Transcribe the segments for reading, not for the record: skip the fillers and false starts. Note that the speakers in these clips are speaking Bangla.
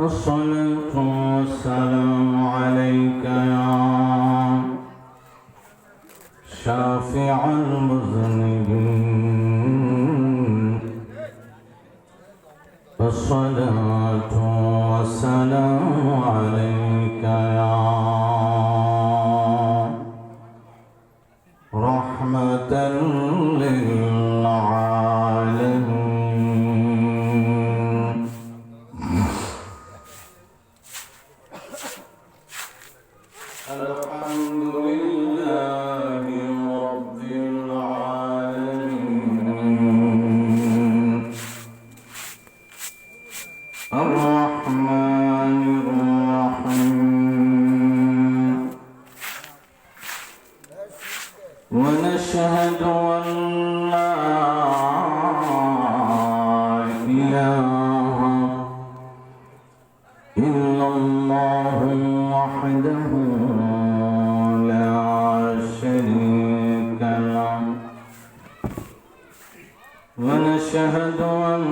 الصلاة والسلام عليك يا شافع المذنبين الصلاة والسلام عليك يا رحمة للعالمين. الحمد لله رب العالمين الرحمن الرحيم. ونشهد أن لا إله إلا الله وحده لا شريك له. ونشهد أن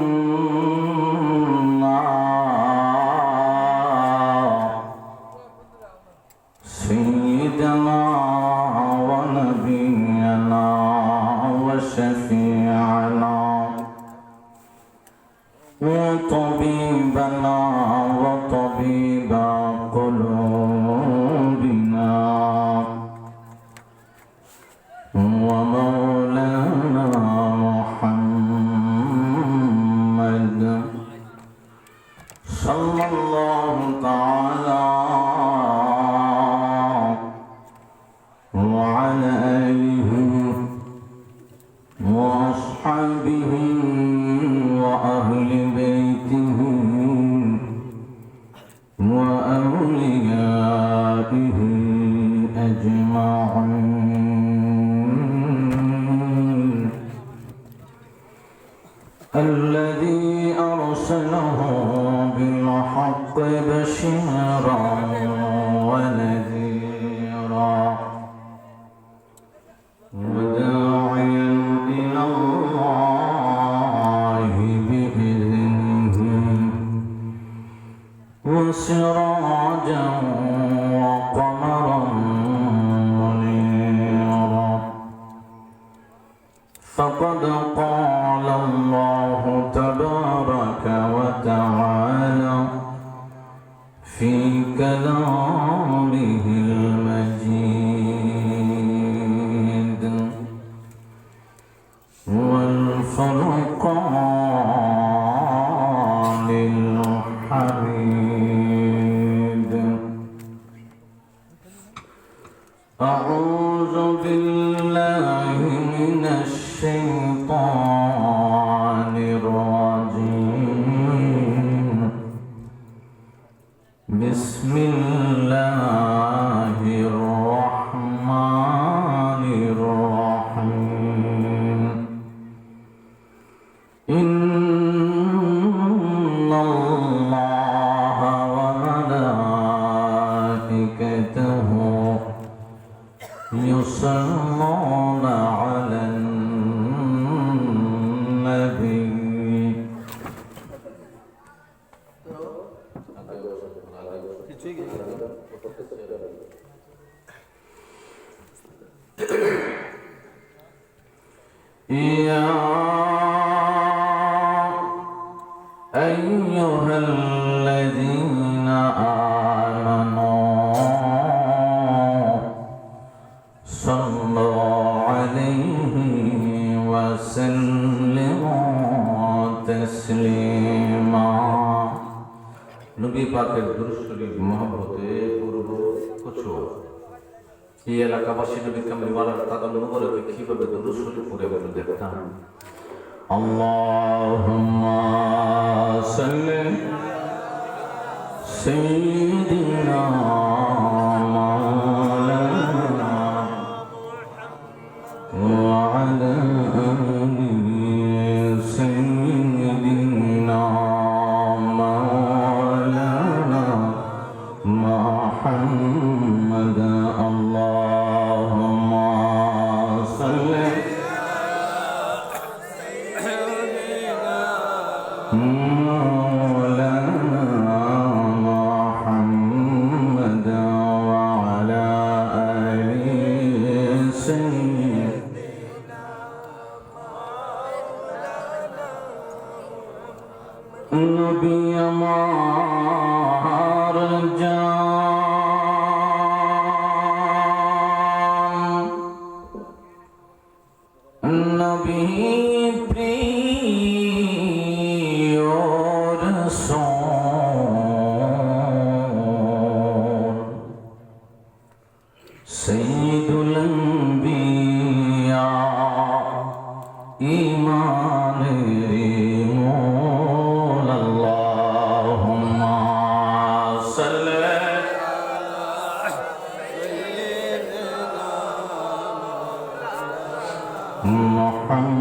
سيدنا ونبينا وشفيعنا وطبيبنا وطبيب قلوبنا ومولانا محمد صلى الله تعالى وعلى آله وأصحابه وأهل بيته وأوليائه أجمعين. الذي أرسله بالحق بشيرا ونذيرا وداعيا إلى الله بإذنه وسراجا وقمرا منيرا. فقد قال الله تبارك وتعالى في كلامه المجيد والفرقان الحميد. أعوذ بالله من الشيطان الرجيم. بسم الله الرحمن الرحيم. إن الله وملائكته يصلون على النبي. يا أيها الذين آمنوا صلوا عليه وسلموا تسليما. নবী পাকের দুরূদ শরীফ মহব্বতে পূর্ব কিছু এই এলাকাবাসী নবী কামলিওয়ালার তাদের উপরে কিভাবে দুরূদ শরীফ পড়ে গেল দেখতাম। আল্লাহুম্মা সাল্লি সাইয়্যিদিনা মাওলানা ওয়া আলা আলি সাইয়্যিদিনা মাওলানা মুহাম্মদ। আল্লাহুম্মা সাল্লি সাইয়্যিদিনা মাওলানা আমার জান নবী প্রিয় রাসূল সাইয়্যিদুল আম্বিয়া ঈমানের মূল আল্লাহুম্মা সাল্লি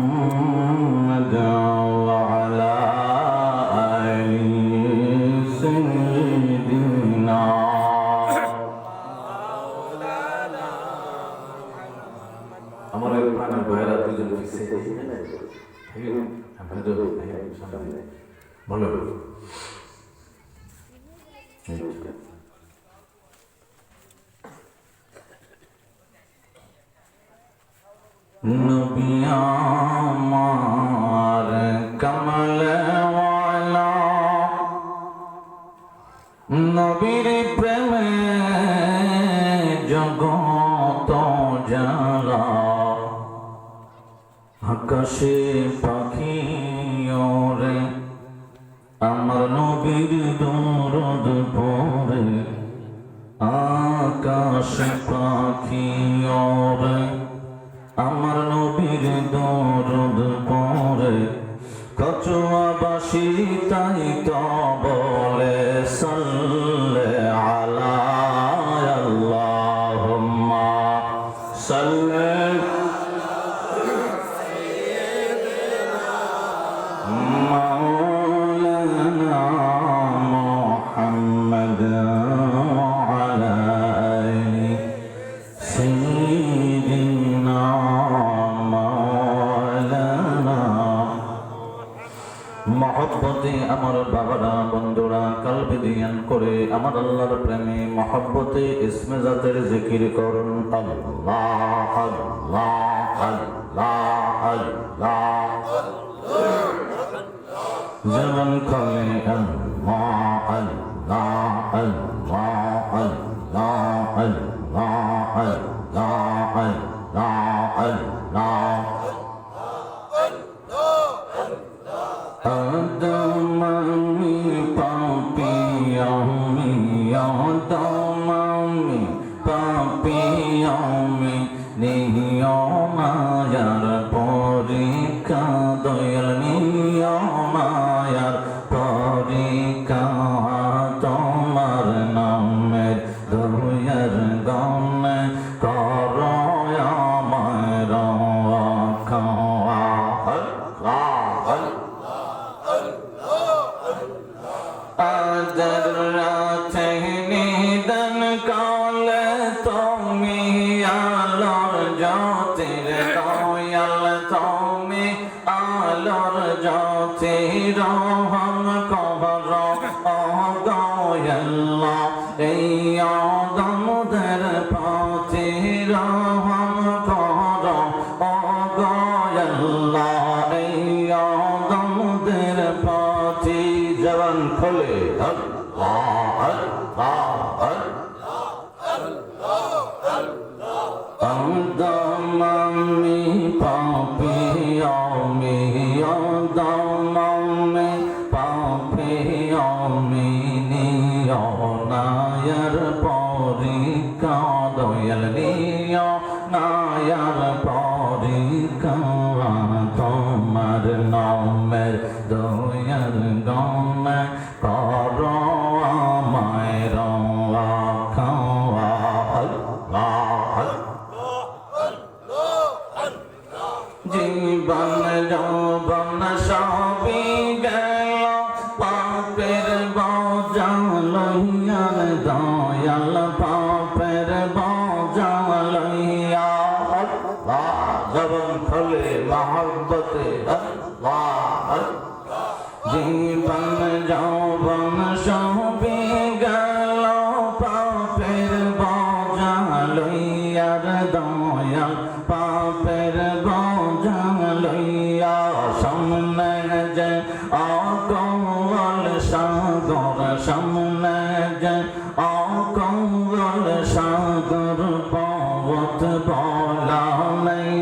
মুহাম্মাদ ওয়া আলা আলি সাইয়্যিদিনা আমার এই প্রাণের ভাইরা দুজন ফিক্সে বলো নবী আমার কমলওয়ালা নবীর প্রেমে জগত জ্বালা আকাশে পাখি ওরে আমার নবীর দরদ পড়ে আকাশে পাখি ওরে আমার নবীর দরদ পড়ে কচুয়াবাসী তাই তো বলে সাল্লে আলা আল্লাহুম্মা সাল্লি মাওলানা মুহাম্মদ ওয়ালা আলি সাইয়্যিদিনা মাওলানা মহব্বতে আমার বাবারা বন্ধুরা কলবে দিয়ান করে আমার আল্লাহর প্রেমে মহব্বতে ইসমে জাতের জিকির করুন আল্লাহ আল্লাহ আল্লাহ আল্লাহ জবান খোলে আল্লাহ আল্লাহ আল্লাহ আল্লাহ আল্লাহ আল্লাহ আল্লাহ আল্লাহ আদমামি পাপি আমি আদমামি পাপি আমি নিও মায়ার পরীক্ষা দয়াল নিও মায়ার পরীক্ষা তোমার নামের দয়ার গনে করো আমায় রক্ষা আদর রাতে নিদন কালে তুমি আলোর জ্যোতির দয়াল তুমি আলোর জ্যোতির রহম কবর ও দয়াল্লা এই আদমদের প্রতি রহম কর ও দয়াল্লা এই আদমদের প্রতি জবান খোলে আল্লাহ আল্লাহ আদমামি পাপি আমি আদমামি পাপি আমি নিও নায়ার পরীক্ষা দয়াল নিও নায়ার পরীক্ষা তোমার নামের দয়াল গনে করো আমায় রক্ষা জীবন যৌবন সবই গেল পাপের বোঝা লইয়া দয়াল পাপের বোঝা লইয়া জবান খোলে মহব্বতে আল্লাহ জীবন যৌবন সবই গেল পাপের বোঝা লইয়া দয়াল পাপের বোঝা লইয়া সামনে যে অকল সামনে যে অকঙ্গল সাগর পর্বত বলা নেই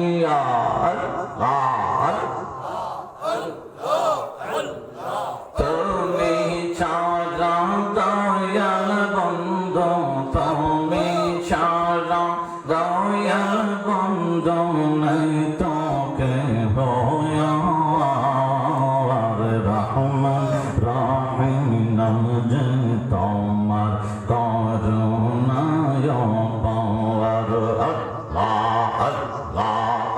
তুমি ছাড়া দয়াল বন্ধু তুমি ছাড়া দয়াল বন্ধু নাই তোকে রহমান রাহিম নাম যে তোমার করুণায় পাওয়ার আল্লাহ আল্লাহ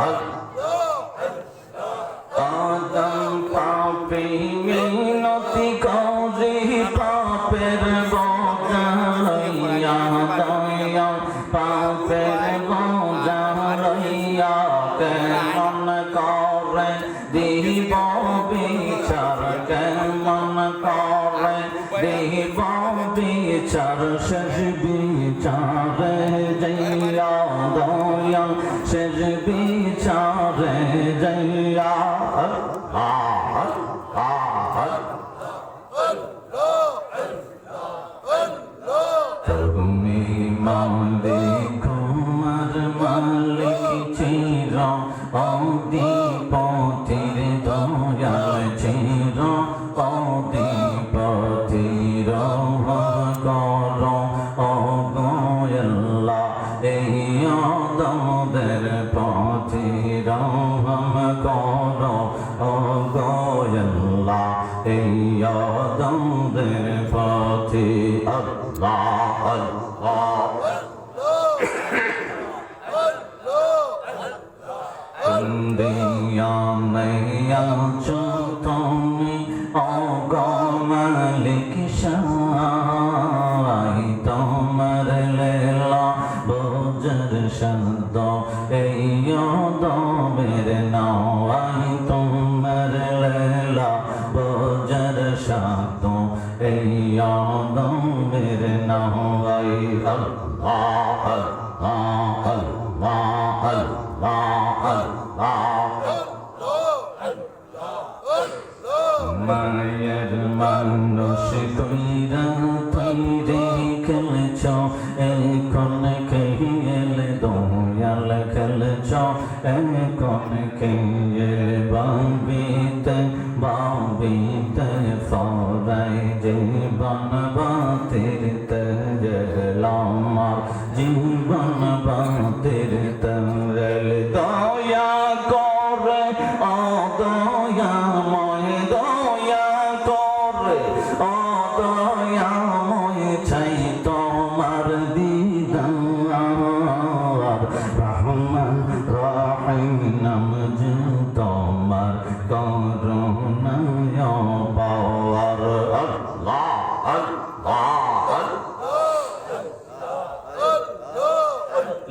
আদম পাপী মিনতি করি পাপের বোঝা লইয়া দয়া পাপের বোঝা লইয়া কেমন করে দিব বিচার কেমন করে দিব বিচার শেষ বিচারে জয়া দয়া শেষ বিচারে জয়া তুমি মালিক আমার মালিক চির অধিপতির দয়াল চির অধিপতির কর অগোয়াল্লাহ এই আদমদের পথির কর অগোয়াল্লাহ এই আদমদের পথি আল্লাহ আল্লাহ দুনিয়া মেয়া তুমি অগমালিক শাহি তোমার লীলা বোঝার শব্দ এই দমের নাওয়াই তোমার লীলা বোঝার শব্দ এই দমের নাওয়াই আল্লাহ আল্লাহ আল্লাহ আল্লাহ মায়ের মানুষ কইরা তৈরি খেলছ এখন খেয়েল দয়াল খেলছ এখন খেয়েল বাবিতে বাবিতে ফরাই জীবন বাতির তেলামার জীবন বাতির তেল দয়া করে ও দয়াময় দয়া করে ও দয়াময় চাই তোমার দিদার রহমান রাহিম নাম যে তোমার করুণায় পাওয়ার আল্লাহ আল্লাহ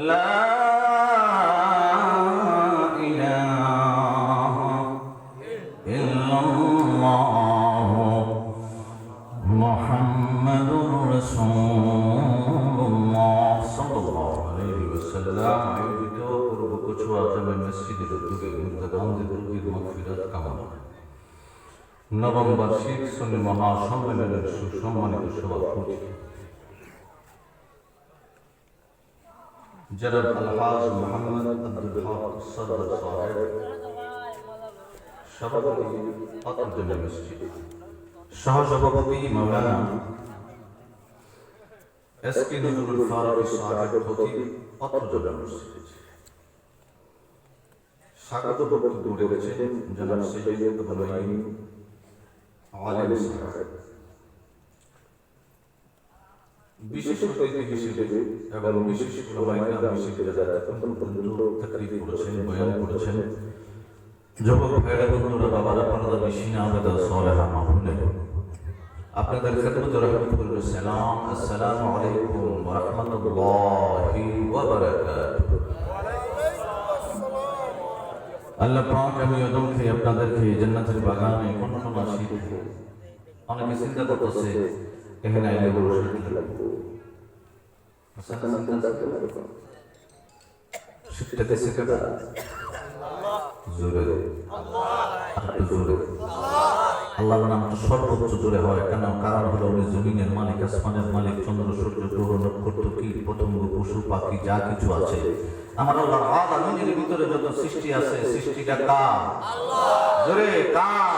লা মুহাম্মাদুর রাসূলুল্লাহ সাল্লাল্লাহু আলাইহি ওয়াসাল্লাম আয়োজিত পূর্ব কচুয়া জামে মসজিদের উদ্যোগে মুর্তাদামদের ঈদ মাগফিরাত কামনা নবম বার্ষিক সুন্নি মহাসম্মেলনের সুসম্মানিত সভাপতি জনাব আলহাজ মোহাম্মদ আব্দুল হক সদর সাহেব সভাপতি অত্র মসজিদ সহসভাপতি মাওলানা এসকে নজরুল ফারুক সাহেব খতিব অত্র মসজিদ স্বাগত বক্তব্য রেখেছেন জনাব সৈয়দ ইব্রাহিম আলিম সাহেব বিশেষ অতিথি হিসেবে এবং বিশেষ উলামায়ে হিসেবে যারা এখন পর্যন্ত তাকরীর করেছেন বয়ান করেছেন যুবক ভাইরা বন্ধুরা বাবারা পর্দা বেশিনা আবেদা সালেহা মা বোনেরা আপনাদের খেদমতে রহমতুল সালাম আসসালামু আলাইকুম ওয়া রাহমাতুল্লাহি ওয়া বারাকাতুহু আল্লাহ পাক আমি ওদেরকে আপনাদেরকে জান্নাতের বাগানে কন্যা শীত অনেকে চিন্তা করতেছে এখানে আইলে বড় শীত লাগবে শীতটাতে সেটা জোরে আল্লাহ আল্লাহর নাম সর্বোচ্চ জোরে হয় কেন কারণ হলো উনি জমিনের মালিক, আসমানের মালিক, চন্দ্র সূর্য গ্রহ নক্ষত্র কীট পতঙ্গ পশু পাখি যা কিছু আছে, আমার আল্লাহ আলামিনের ভিতরে যত সৃষ্টি আছে, সৃষ্টিটা কার? জোরে কার?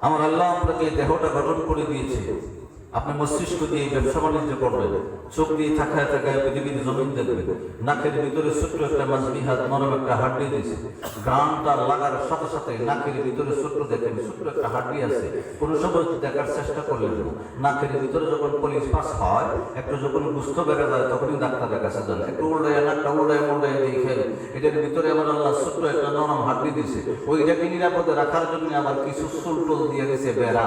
আমার আল্লাহ আপনাকে দেহটা গঠন করে দিয়েছে, আপনি মস্তিষ্ক দিয়ে ব্যবসা বাণিজ্য করবেন, চোখ দিয়ে থাকায় থাকায় পৃথিবীর জমিন দেখবেন, নাকের ভিতরে ছোট্ট একটা মাঝবিহাত নরম একটা হাড্ডি দিয়েছে, গানটা লাগার সাথে সাথে নাকের ভিতরে ছোট্ট দেখেন ছোট্ট একটা হাড্ডি আছে, কোনো সময় দেখার চেষ্টা করলেন না। নাকের ভিতরে যখন পলিশ পাস হয়, একটু যখন গুস্ত বেড়ে যায় তখনই ডাক্তারের কাছে যান, একটু উল্টায় নাকটা উল্টায় দেখেন এটার ভিতরে আমার আল্লাহ ছোট্ট একটা নরম হাড্ডি দিয়েছে, ওইটাকে নিরাপদে রাখার জন্য আবার কিছু সুলটোল দিয়ে দিয়েছে বেড়া,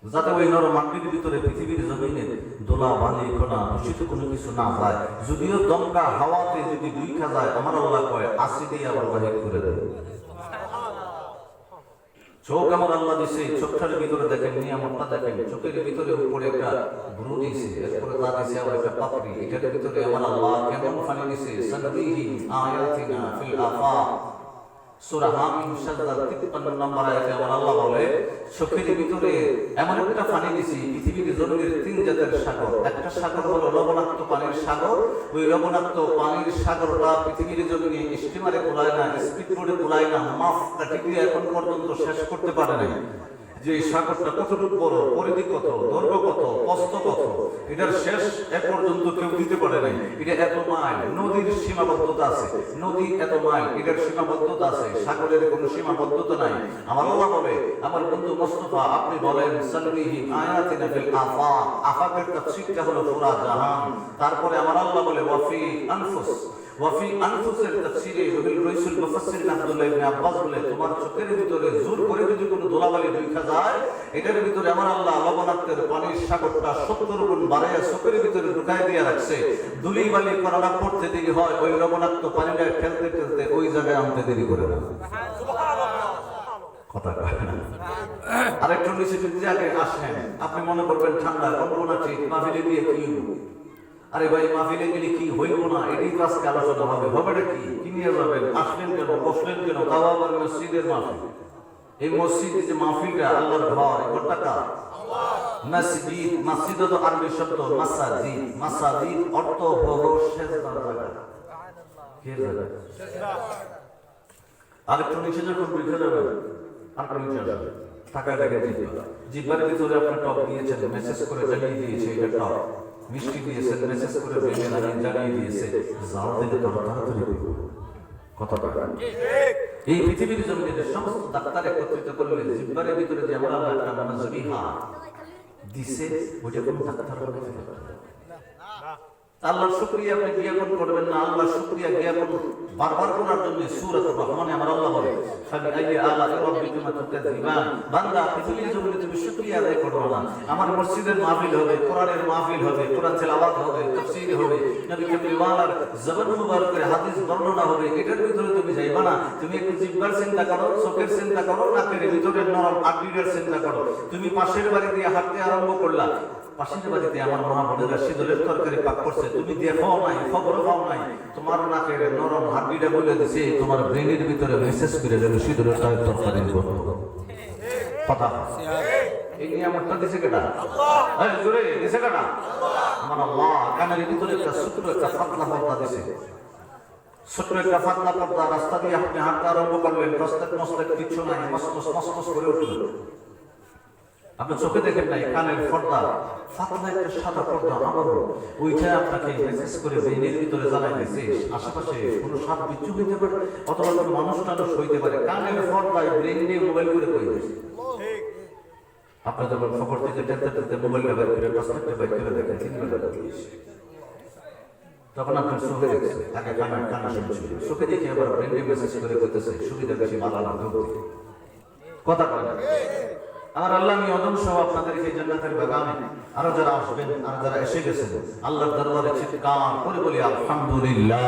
যাতে ওই নরম মাটির ভিতরে পৃথিবীর জমিনে দোলা বালি কোনা দূষিত কোনো কিছু না যায়। যদিও দমকা হাওয়াতে যদি দুইখা যায়, আমার আল্লাহ কয় আসি দিয়ে আবার বাহির করে দেবে। চোখ আমার আল্লাহ দিছে, চোখটার ভিতরে দেখেন নিয়ামতটা দেখেন, চোখের ভিতরে উপরে একটা ব্রু দিছে, এরপরে তার দিছে আবার একটা পাপড়ি, এটার ভিতরে আমার আল্লাহ কেমন ফানি দিছে, সানবিহি আয়াতিনা ফিল আফাক, সূরা হামিম সাজদার 53 নম্বর আয়াতে আমার আল্লাহ বলে, চোখের ভিতরে এমন একটা পানি দিছি, পৃথিবীর জমিনের 3 জাতের সাগর, একটা সাগর হলো লবণাক্ত পানির সাগর, ওই লবণাক্ত পানির সাগরটা পৃথিবীর জমিনে স্টিমারে কুলায় না, স্পিড বোটে কুলায় না, মাফ কাটিয়ে এখন পর্যন্ত শেষ করতে পারে নাই। যে সাগরটা কতটুকু বড়, পরিধি কত, দৈর্ঘ্য কত, প্রস্থ কত, এটার শেষ এ পর্যন্ত কেউ দিতে পারে নাই। এটা এত মাইল, নদীর সীমাবদ্ধতা আছে, নদী এত মাইল, এটার সীমাবদ্ধতা আছে, সাগরের কোনো সীমাবদ্ধতা নাই। আমার আল্লাহ বলে, আমার বন্ধু মুস্তাফা আপনি বলেন সালবিহি আয়াতিনা ফিল আফাক, আফাকের তাফসীরটা হলো পুরা জাহান। তারপরে আমার আল্লাহ বলে ওয়াফি আনফুস, ওয়াফি আনফুসের তাফসীরে রবিল রাইসুল মুফাসসির আব্দুল্লাহ ইবনে আব্বাস বলে, তোমার চোখের ভিতরে জোর করে যদি কোনো ধুলাবালি ঢুকে যায়, এটার ভিতরে আমার আল্লাহ লবণাক্তের পানির সাগরটা 70 গুণ বাড়াইয়া চোখের ভিতরে ঢুকাই দিয়ে রাখছে। ধুলিবালি করাটা পড়তে দেরি হয়, ওই লবণাক্ত পানিটা খেলতে খেলতে ওই জায়গায় আনতে দেরি করে না। কথা কয় না। আরেকটু নিচে যদি আগে আসেন, আপনি মনে করবেন ঠান্ডা কনকনা ঠিক, মাহফিলে দিয়ে কি আরে ভাই মাহফিলে গেলে কি হইব না, এটাই তো আজকে আলোচনা হবে। হবেটা কি নিয়ে যাবেন, আসলেন কেন, বসলেন কেন, তাও আবার মসজিদের মাহফিল। এই মসজিদে যে মাহফিলটা আল্লাহর ঘর, এই ঘরটা কার? মসজিদ। মসজিদ তো আরবি শব্দ মাসাজিদ, মাসাজিদ অর্থ হলো সেজদার জায়গা। কি জায়গা? আরেকটু নিচে যখন উঠে যাবেন, আর নিচে যাবেন, টাকা জিব্বা, জিব্বার ভিতরে আপনি টপ দিয়েছেন, মেসেজ করে জানিয়ে দিয়েছে এটা টপ, মিষ্টি দিয়েছেন, মেসেজ করে বেঁধে জানিয়ে দিয়েছে, যাও দিলে তো তাড়াতাড়ি করবো। কথা বলেন এই পৃথিবীর জমিনে যে সমস্ত ডাক্তার একত্রিত করলে জিব্বারের ভিতরে যে আমরা একটা মাযবিহা দিছে, ওইটা কোন ডাক্তার বলে না। আল্লাহর শুকরিয়া আপনি জ্ঞাপন করবেন না, আল্লাহর শুকরিয়া জ্ঞাপন বারবার করার জন্য সূরাতুর রহমানে আমার আল্লাহ বলে, ফাবিআইয়ি আলা'i রাব্বিকুমা তুকাযিবান, বান্দা পৃথিবীর জমিনে তুমি শুকরিয়া আদায় করো না। আমার মসজিদের মাহফিল হবে, কোরআনের মাহফিল হবে, কোরআন তেলাওয়াত হবে, তাফসীর হবে, নবী কারীমের জবান মুবারকের হাদিস বর্ণনা হবে, এটার ভিতরে তুমি যাইবা না। তুমি একটু জিহ্বার চিন্তা করো, চোখের চিন্তা করো, নাকের ভিতরে নরম আড্ডির চিন্তা করো। তুমি পাশের বাড়ি দিয়ে হাঁটতে আরম্ভ করলা, পাশের বাড়িতে আমার মা বোনেরা শীতলের তরকারি পাক করছে, তুমি দেখো নাই, খবর পাও নাই, তোমার নাকের নরম হাড্ডিটা বলে দিছে, তোমার ব্রেনের ভিতরে মেসেজ করে দেবে শীতলের তরকারি কথা। এই নিয়ামতটা দিছে কেটা? আল্লাহ। জোরে দিছে কেটা? আমার আল্লাহ। কানের ভিতরে একটা ছোট্ট একটা পাতলা পর্দা দিছে, ছোট্ট একটা পাতলা পর্দা। রাস্তা দিয়ে আপনি হাঁটতে আরম্ভ করলেন, মস্তক কিছু নাই, মসমস করে উঠল, আপনি চোখে দেখেন নাই, কানের পর্দা ফাতলা একটা সাদা পর্দা, আমার ওইটা আপনাকে মেসেজ করে ব্রেনের ভিতরে জানাই দিয়েছে আশেপাশে কোনো সাপ বিচ্ছু হইতে পারে, অথবা কোনো মানুষ টানুষ হইতে পারে। কানের পর্দায় ব্রেন নিয়ে মোবাইল করে কই দিয়েছে। আপনি যখন খবর থেকে টেলতে মোবাইল ব্যবহার করে প্রস্পেক্টে বাইক করে দেখেন 3 ঘন্টা দিয়েছে, তখন আপনার চোখে দেখছে, আগে কানা শুনছিল, চোখে দেখে আবার ব্রেনে মেসেজ করে করতেছে সুবিধা বেশি ভালো না কথা বলে। আমার আল্লাহ আমি অদম সহ আপনাদেরকে জান্নাতের বাগানে আরো যারা আসবেন আর যারা এসে গেছেন আল্লাহর দরবারে চিৎকার করে বলি আলহামদুলিল্লাহ।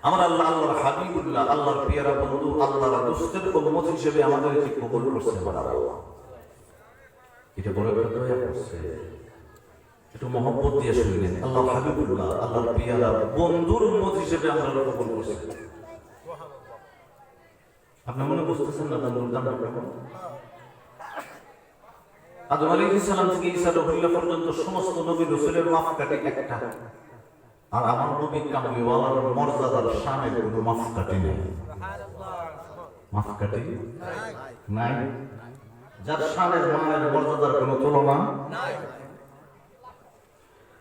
আমার আল্লাহ আল্লাহর হাবিবুল্লাহ, আল্লাহর প্রিয়রা বন্ধু, আল্লাহর দোস্তের উম্মত হিসেবে আমাদেরকে কবুল করছেন আমার আল্লাহ। এটা বড় বড় দয়া করছে, একটু মহব্বত দিয়ে শুনলেন, আল্লাহর হাবিবুল্লাহ, আল্লাহর প্রিয়রা বন্ধুর উম্মত হিসেবে আমরা কবুল করছেন। আপনি মনে বুঝতেছেন না বন্ধুর দামটা কেমন? আদম আলাইহিস সালাম থেকে ঈসা রুহুল্লাহ পর্যন্ত সমস্ত নবী রাসূলের মাপকাঠি একটা, আর আমার নবী কামলিওয়ালার মর্যাদার শানের কোনো মাপকাঠি নেই। মাপকাঠি নাই, যার শানের মানের মর্যাদার কোনো তুলনা নাই।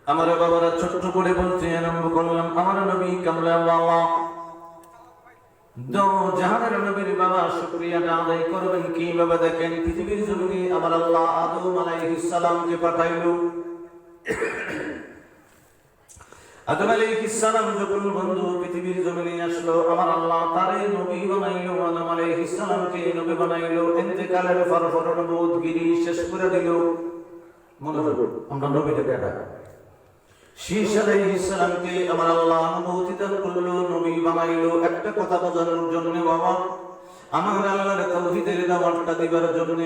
আমার বাবারা ছোট্ট করে বলতে আরম্ভ করলাম, আমার নবী কামলিওয়ালা জাহানের নবীর বাবা শুকরিয়াটা আদায় করবেন কিভাবে? দেখেন, পৃথিবীর জমিনে আমার আল্লাহ আদম আলাইহিস সালামকে পাঠাইলো। আদম আলাইহিস সালাম যখন বন্ধু পৃথিবীর জমিনে আসলো, আমার আল্লাহ তারে নবী বানাইলো, আদম আলাইহিস সালামকে নবী বানাইলো। ইন্তেকালের পর নবুয়তগিরি শেষ করে দিল। মনোযোগ, আমরা নবীটা কাটা শীষ আলাইহিস সালামকে আমার আল্লাহ নবুয়ত দান করলো, নবী বানাইলো। একটা কথা বোঝানোর জন্য বাবা, আমার আল্লাহর তাওহীদের দাওয়াতটা দিবার জন্য,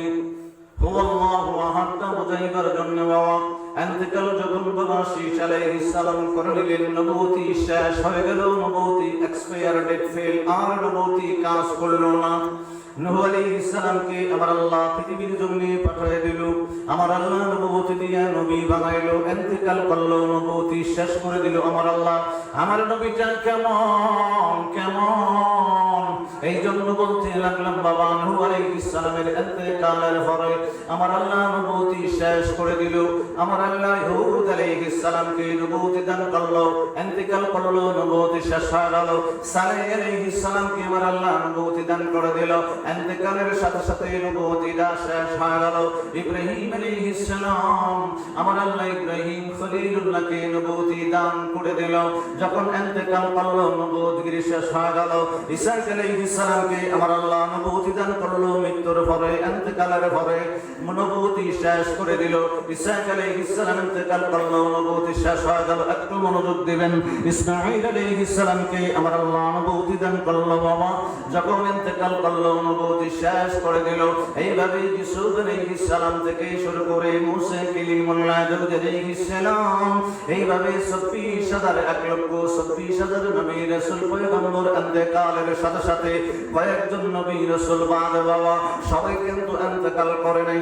হুয়াল্লাহু আহাদটা বোঝাইবার জন্য বাবা, ইন্তেকাল যখন বাবা শীষ আলাইহিস সালাম করে নিলেন, নবুয়তি শেষ হয়ে গেল, নবুয়তি এক্সপায়ার ডেট ফেল, আর নবুয়তি কাজ করলো না। নূহ আলাইহিস সালামকে আমার আল্লাহ পৃথিবীর জমিনে পাঠিয়ে দিল, আমার আল্লাহ নবুয়তি দিয়া নবী বানাইলো। ইন্তেকাল করলো, নবুয়তি শেষ করে দিল। আমার আল্লাহ আমার নবীটা কেমন কেমন, এই জন্য বলতে লাগলাম বাবা, নূহ আলাইহিস সালামের ইন্তেকালের পরে আমার আল্লাহ নবুয়তি শেষ করে দিল। আমার আল্লাহ হুদ আলাইহিস সালামকে নবুয়তি দান করলো, ইন্তেকাল করলো, নবুয়তি শেষ হয়ে গেল। সালেহ আলাইহিস সালামকে আমার আল্লাহ নবুয়তি দান করে দিল, ইন্তেকালের সাথে সাথে নবুয়তিটা শেষ হয়ে গেল। ইব্রাহিম আলাইহিস সালাম আমার আল্লাহ ইব্রাহিম খলিলুল্লাহকে নবুয়তি দান করে দিল, যখন ইন্তেকাল করলো নবুয়তগিরি শেষ হয়ে গেল। ঈসা আলাইহিস সালামকে আমার আল্লাহ নবুয়তি দান করলো, মৃত্যুর পরে ইন্তেকালের পরে নবুয়তি শেষ করে দিল। ঈসা আলাইহিস সালাম ইন্তেকাল করলো, নবুয়তি শেষ হয়ে গেল। একটু মনোযোগ দিবেন, ইসমাঈল আলাইহিস সালামকে আমার আল্লাহ নবুয়তি দান করলো বাবা, যখন ইন্তেকাল করলো নবুয়তি শেষ করে দিল। এইভাবে ইউসুফ আলাইহিস সালাম থেকে শুরু করে মুসা কালিমুল্লাহ দাউদ আলাইহিস সালাম, এইভাবে ২৬,০০০ নবী রাসূল পয়গম্বর ইন্তেকালের সাথে সাথে কয়েকজন নবী রাসূল বাদ বাবা, সবাই কিন্তু ইন্তেকাল করে নাই।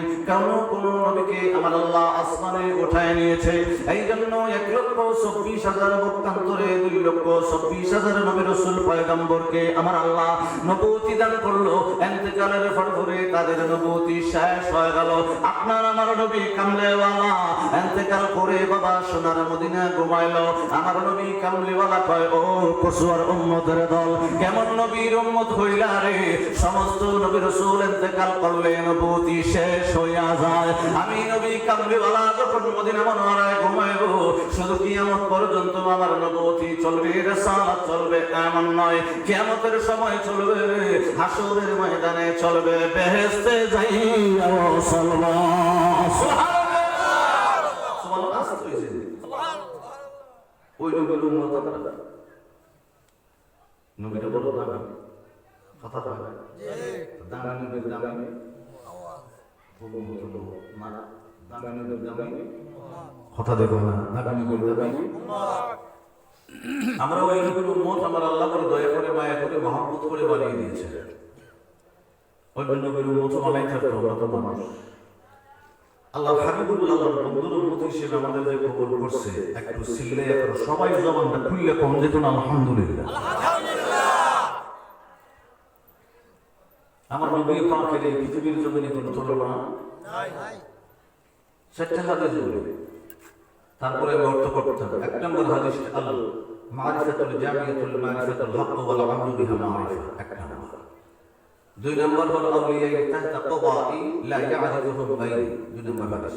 কোন নবীকে আমার আল্লাহ আসমানে উঠায় নিয়েছে। এই জন্য ১,২৪,০০০ পক্ষান্তরে ২,২৪,০০০ নবী রাসূল পয়গম্বরকে আমার আল্লাহ নবুয়তি দান করলো। ইন্তেকালের পরে তাদের নবুয়তি শেষ হয়ে গেল। আপনার আমার নবী কামলিওয়ালা ইন্তেকাল করে বাবা সোনার মদিনা ঘুমাইলো। আমার নবী কামলিওয়ালা কয়, ও কসুয়ার উম্মতের দল, কেমন নবীর উম্মত হইলা রে? সমস্ত নবী রাসূল ইন্তেকাল করলে নবুয়তি শেষ হইয়া যায়। আমি নবী কামলিওয়ালা যখন মদিনা মুনাওয়ারায় ঘুমাইবো, শুধু কিয়ামত পর্যন্ত আমার নবুয়তি চলবে, রিসালাত চলবে এমন নয়, কিয়ামতের সময় চলবে, হাসরের ময়দানে চলবে, বেহেশতে যাইয়া চলবে। সুবহানাল্লাহ, সুবহানাল্লাহ, সুবহানাল্লাহ। ওই নবীর উম্মত আপনারা, নবীটা বলো দামি কথা তো হয়, দামি নবীর দামি কথা দেখো না, দামি নবীর দামি। আমরা ওই নবীর উম্মত আমার আল্লাহ করে দয়া করে মায়া করে মহব্বত করে বানিয়ে দিয়েছে। ওই নবীর উম্মত বানাই থাকতো, আমরা তো মানুষ। আল্লাহ হাবিবুল্লাহর বন্ধুর উম্মত হিসেবে আমাদের যে কবুল করছে, একটু সিলে একটু সবাই জবানটা খুললে কম যেত না, আলহামদুলিল্লাহ। আমার নবী পাকের এই পৃথিবীর জমিনে কোনো তুলনা নাই। চারটা হাদিস বলবে, তারপরে আমি অর্থ করতে হবে। ১ নম্বর হাদিস আল মারিফাতুল জামিয়াতুল মারিফাতুল হক ওয়াল আমালু বিহা মারিফা, ১ নম্বর। ২ নম্বর হলো আউলিয়া তাহতা কওয়াই লা ইয়ারিফুহু গায়রি, ২ নম্বর হাদিস।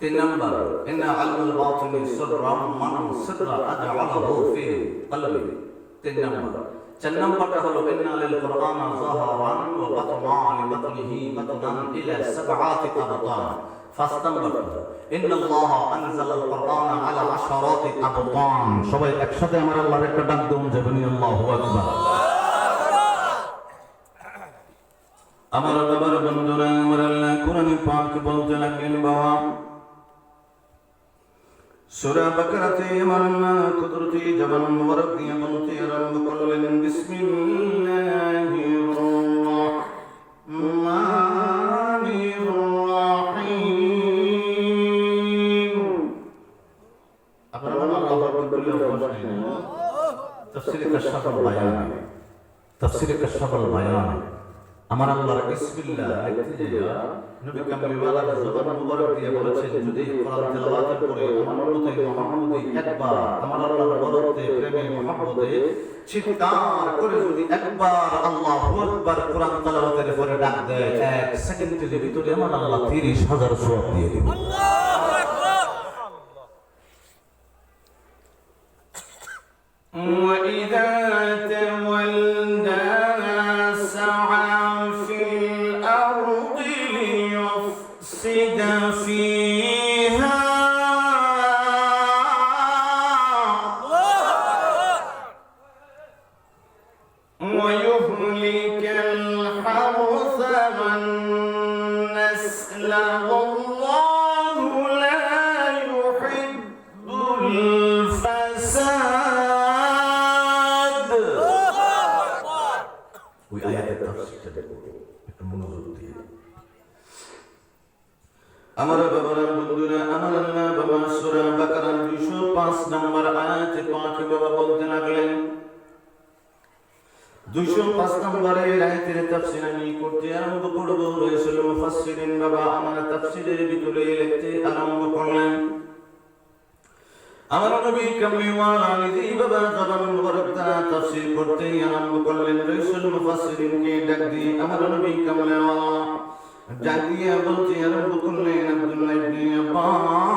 ৩ নম্বর ইন্না আলমুল বাতিল সিররাম মান সিররা আজআলাহু ফি কলবি, ৩ নম্বর। ৪ নম্বরটা হলো ইন্না লিল কুরআনা যাহারান ওয়া বাতনা লিমাতনিহি বাতনান ইলা সাবআতি আবতান, ৫ নম্বর ইন্নাল্লাহ আনজালাল কুরআনা আলা আশরাতি আবতান। সবাই একসাথে আমার আল্লাহর একটা ডাক দেন, জবানি আল্লাহু আকবার। আমার বাবার বন্ধুরা, আমার আল্লাহ কোরআন পাক বলতে লাগলেন বাবা, সূরা বাকারাতে আমার আল্লাহ কুদরতি জবান মুবারক দিয়ে বলতে আরম্ভ করলেন, বিসমিল্লাহির রহমানির রহিম। আপনারা আল্লাহু আকবার বললে অভ্যাস নেই না? তাফসীরে কাশফুল বায়ান, তাফসীরে কাশফুল বায়ান আমার আল্লাহর বিসমিল্লাহ লিখতে যাইয়া নবী কামলিওয়ালা জবান মুবারক দিয়ে বলেছেন, যদি কোরআন তেলাওয়াত করে আমার উম্মতে মুহাম্মদী একবার আমার আল্লাহর বরকতে প্রেমে মুহাব্বতে চিৎকার করে যদি একবার আল্লাহু আকবার কোরআন তেলাওয়াতের পরে ডাক দেয়, এক সেকেন্ডের ভিতরে আমার আল্লাহ 30,000 সওয়াব দিয়ে দিবেন। আল্লাহু আকবার। وإذا تولى سعى في الأرض ليفسد فيها ويهلك الحرث والنسل والله لا يحب الفساد। ওই আয়াতের তাফসীরটা দেখো একটু মনোযোগ দিয়ে। আমার বাবারা বন্ধুরা, আমার আল্লাহ বাবা সূরা বাকারা 205 নম্বর আয়াতে পাকে বাবা বলতে লাগলেন, 205 নম্বরের আয়াতের তাফসীর আমি করতে আরম্ভ করব। রাসূল মুফাসসিরিন বাবা আমার তাফসীরের ভিতরে লিখতে আরম্ভ করলেন। আমার নবী কামলিওয়ালা নিজে বাবা জবান মুবারকটা তাফসীর করতে আরম্ভ করলেন। রাসূল মুফাসসিরিনকে ডাক দিয়ে আমার নবী কামলিওয়ালা ডাক দিয়ে বলতে আরম্ভ করলেন, আব্দুল্লাহ ইবনে আব্বাস